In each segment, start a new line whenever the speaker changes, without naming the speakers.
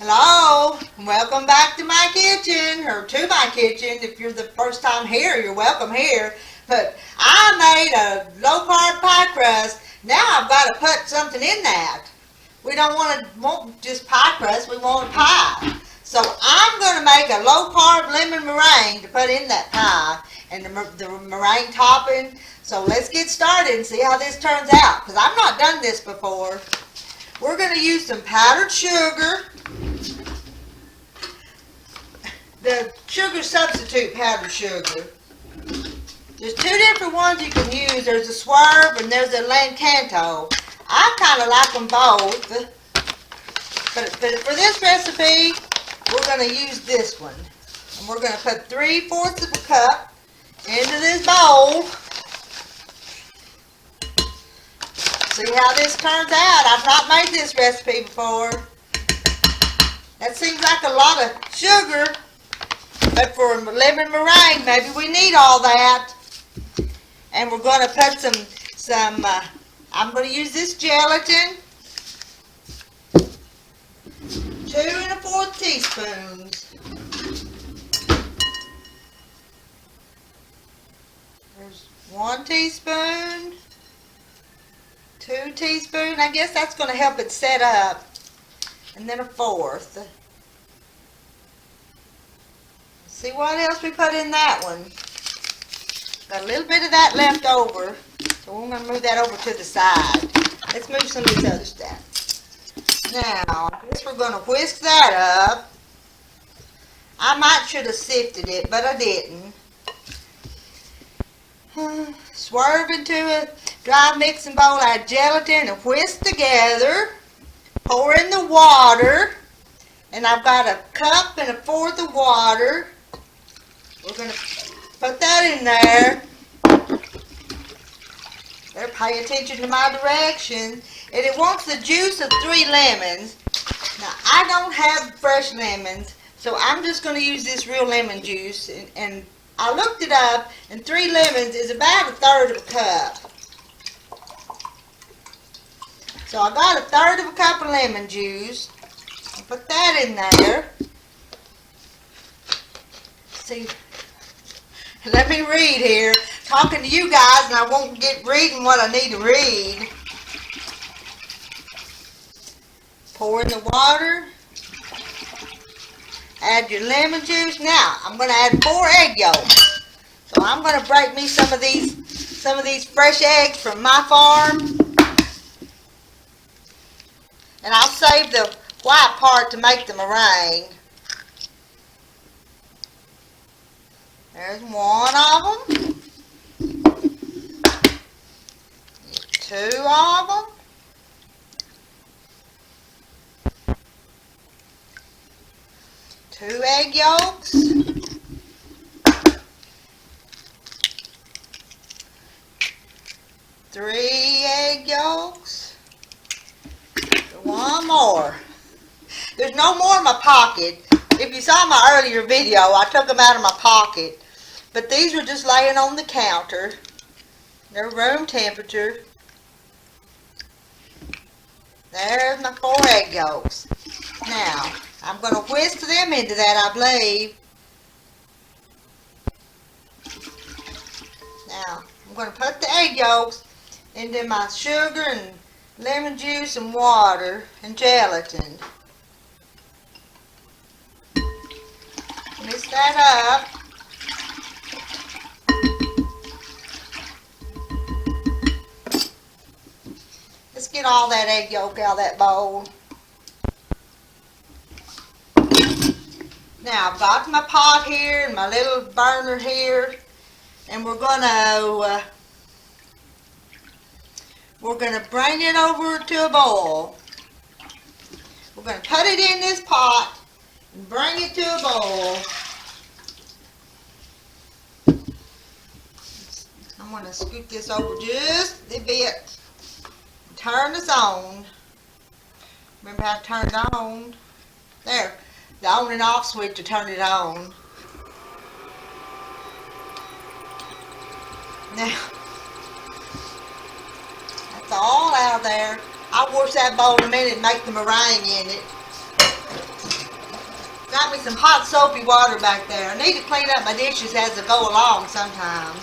Hello, welcome back to my kitchen, or to my kitchen. If you're the first time here, you're welcome here. But I made a low-carb pie crust. Now I've got to put something in that. We don't want just pie crust, we want a pie. So I'm going to make a low-carb lemon meringue to put in that pie, and the meringue topping. So let's get started and see how this turns out, because I've not done this before. We're going to use some powdered sugar. The sugar substitute powdered sugar. There's two different ones you can use. There's a Swerve and there's a Lancanto. I kind of like them both. But for this recipe, we're going to use this one. And we're going to put 3/4 of a cup into this bowl. See how this turns out. I've not made this recipe before. That seems like a lot of sugar. But for a lemon meringue, maybe we need all that. And we're going to put some I'm going to use this gelatin. 2 1/4 teaspoons. There's 1 teaspoon. 2 teaspoons. I guess that's going to help it set up. And then 1/4. See what else we put in that one. Got a little bit of that left over, so we're going to move that over to the side. Let's move some of this other stuff. Now, I guess we're going to whisk that up. I should have sifted it, but I didn't. Swerve into a dry mixing bowl, add gelatin and whisk together. Pour in the water, and I've got a cup and 1/4 of water. We're going to put that in there. Better pay attention to my directions. And it wants the juice of 3 lemons. Now, I don't have fresh lemons, so I'm just going to use this real lemon juice. And I looked it up, and 3 lemons is about 1/3 of a cup. So I got 1/3 of a cup of lemon juice. I'll put that in there. See, let me read here. Talking to you guys, and I won't get reading what I need to read. Pour in the water. Add your lemon juice. Now, I'm going to add 4 egg yolks. So I'm going to break me some of these fresh eggs from my farm. And I'll save the white part to make the meringue. There's 1 of them. 2 of them. 2 egg yolks. 3 egg yolks. 1 more. There's no more in my pocket. If you saw my earlier video, I took them out of my pocket. But these were just laying on the counter. They're room temperature. There's my 4 egg yolks. Now, I'm going to whisk them into that, I believe. Now, I'm going to put the egg yolks into my sugar and lemon juice and water and gelatin. Mix that up. Let's get all that egg yolk out of that bowl. Now I've got my pot here and my little burner here, and we're gonna bring it over to a boil. We're gonna put it in this pot and bring it to a boil. I'm gonna scoop this over just a bit. Turn this on. Remember how to turn it on? There. The on and off switch to turn it on. Now, that's all out of there. I'll wash that bowl in a minute and make the meringue in it. Got me some hot soapy water back there. I need to clean up my dishes as I go along sometimes.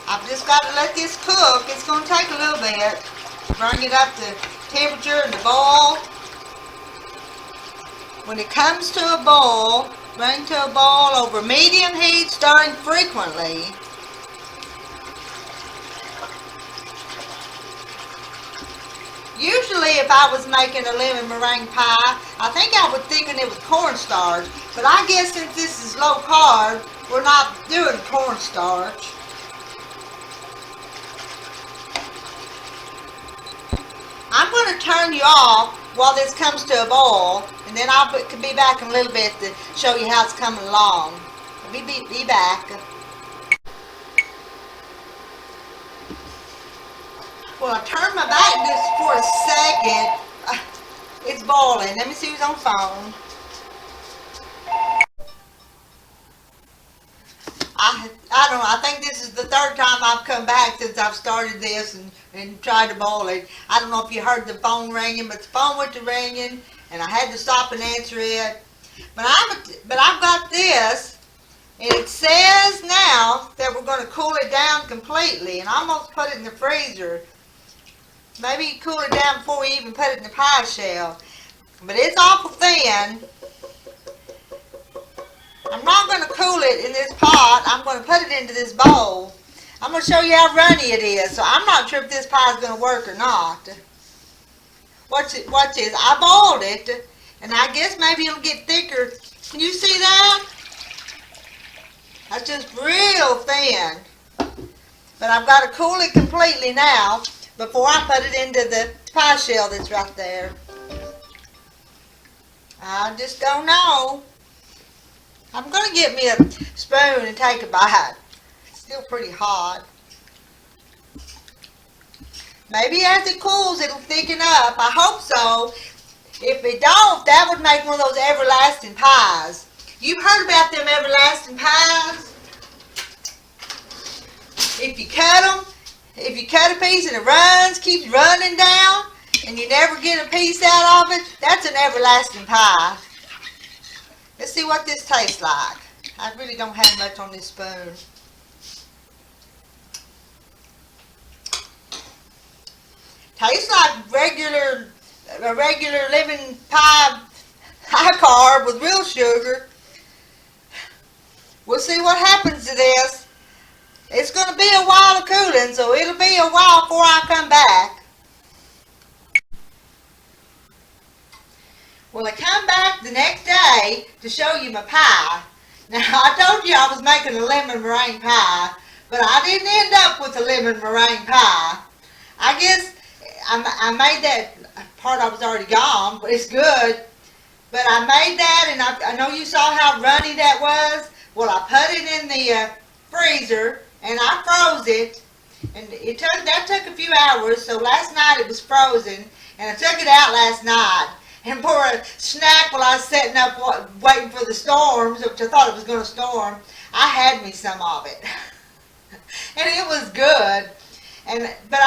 I've just got to let this cook. It's going to take a little bit. Bring it up to temperature and the boil. When it comes to a boil, bring to a boil over medium heat, stirring frequently. Usually if I was making a lemon meringue pie, I think I would thicken it with cornstarch. But I guess since this is low carb, we're not doing cornstarch. I'm going to turn you off while this comes to a boil, and then I'll be back in a little bit to show you how it's coming along. Be back. Well, I turned my back just for a second. It's boiling. Let me see who's on the phone. I don't know. I think this is the third time I've come back since I've started this and tried to boil it. I don't know if you heard the phone ringing, but the phone went to ringing, and I had to stop and answer it. But I've got this, and it says now that we're going to cool it down completely, and I almost put it in the freezer. Maybe cool it down before we even put it in the pie shell. But it's awful thin. I'm not going to cool it in this pot. I'm going to put it into this bowl. I'm going to show you how runny it is. So I'm not sure if this pie is going to work or not. Watch this. I boiled it, and I guess maybe it'll get thicker. Can you see that? That's just real thin. But I've got to cool it completely now before I put it into the pie shell that's right there. I just don't know. I'm going to get me a spoon and take a bite. It's still pretty hot. Maybe as it cools, it'll thicken up. I hope so. If it don't, that would make one of those everlasting pies. You've heard about them everlasting pies? If you cut a piece and it keeps running down, and you never get a piece out of it, that's an everlasting pie. Let's see what this tastes like. I really don't have much on this spoon. Tastes like a regular lemon pie, high carb with real sugar. We'll see what happens to this. It's going to be a while of cooling, so it'll be a while before I come back. Well, I come back the next day to show you my pie. Now, I told you I was making a lemon meringue pie, but I didn't end up with a lemon meringue pie. I guess I made that part. I was already gone, but it's good. But I made that, and I know you saw how runny that was. Well, I put it in the freezer, and I froze it, and that took a few hours. So last night it was frozen, and I took it out last night. And for a snack while I was setting up, waiting for the storms, which I thought it was going to storm, I had me some of it. And it was good. But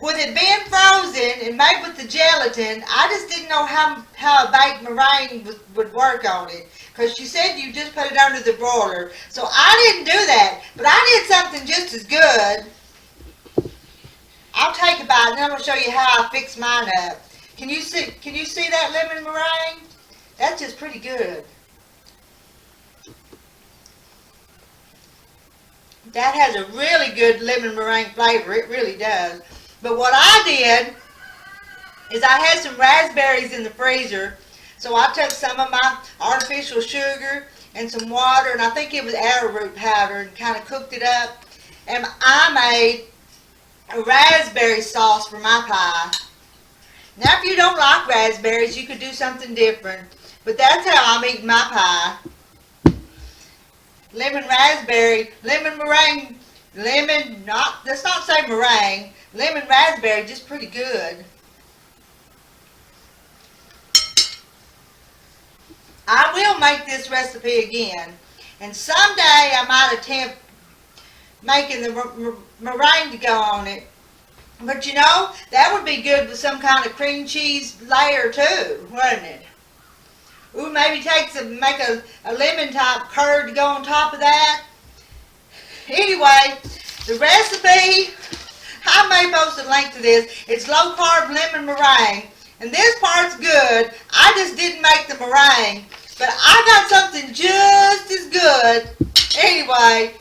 with it being frozen and made with the gelatin, I just didn't know how a baked meringue would work on it. Because she said you just put it under the broiler. So I didn't do that. But I did something just as good. I'll take a bite and then I'll show you how I fix mine up. Can you see that lemon meringue? That's just pretty good. That has a really good lemon meringue flavor. It really does. But what I did is I had some raspberries in the freezer. So I took some of my artificial sugar and some water, and I think it was arrowroot powder, and kind of cooked it up. And I made a raspberry sauce for my pie. Now, if you don't like raspberries, you could do something different. But that's how I'm eating my pie. Lemon raspberry, lemon meringue, let's not say meringue, lemon raspberry, just pretty good. I will make this recipe again. And someday I might attempt making the meringue to go on it. But you know, that would be good with some kind of cream cheese layer too, wouldn't it? Ooh, maybe make a lemon type curd to go on top of that. Anyway, the recipe, I may post a link to this. It's low carb lemon meringue. And this part's good. I just didn't make the meringue. But I got something just as good. Anyway,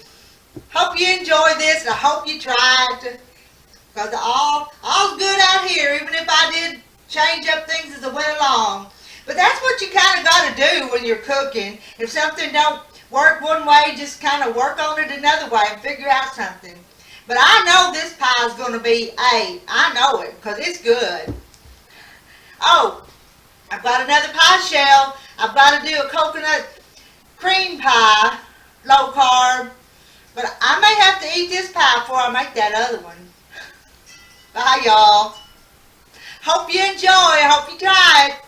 hope you enjoy this and I hope you try it. Because all's good out here, even if I did change up things as I went along. But that's what you kind of got to do when you're cooking. If something don't work one way, just kind of work on it another way and figure out something. But I know this pie is going to be 8. I know it because it's good. Oh, I've got another pie shell. I've got to do a coconut cream pie, low carb. But I may have to eat this pie before I make that other one. Bye, y'all. Hope you enjoy. I hope you try it.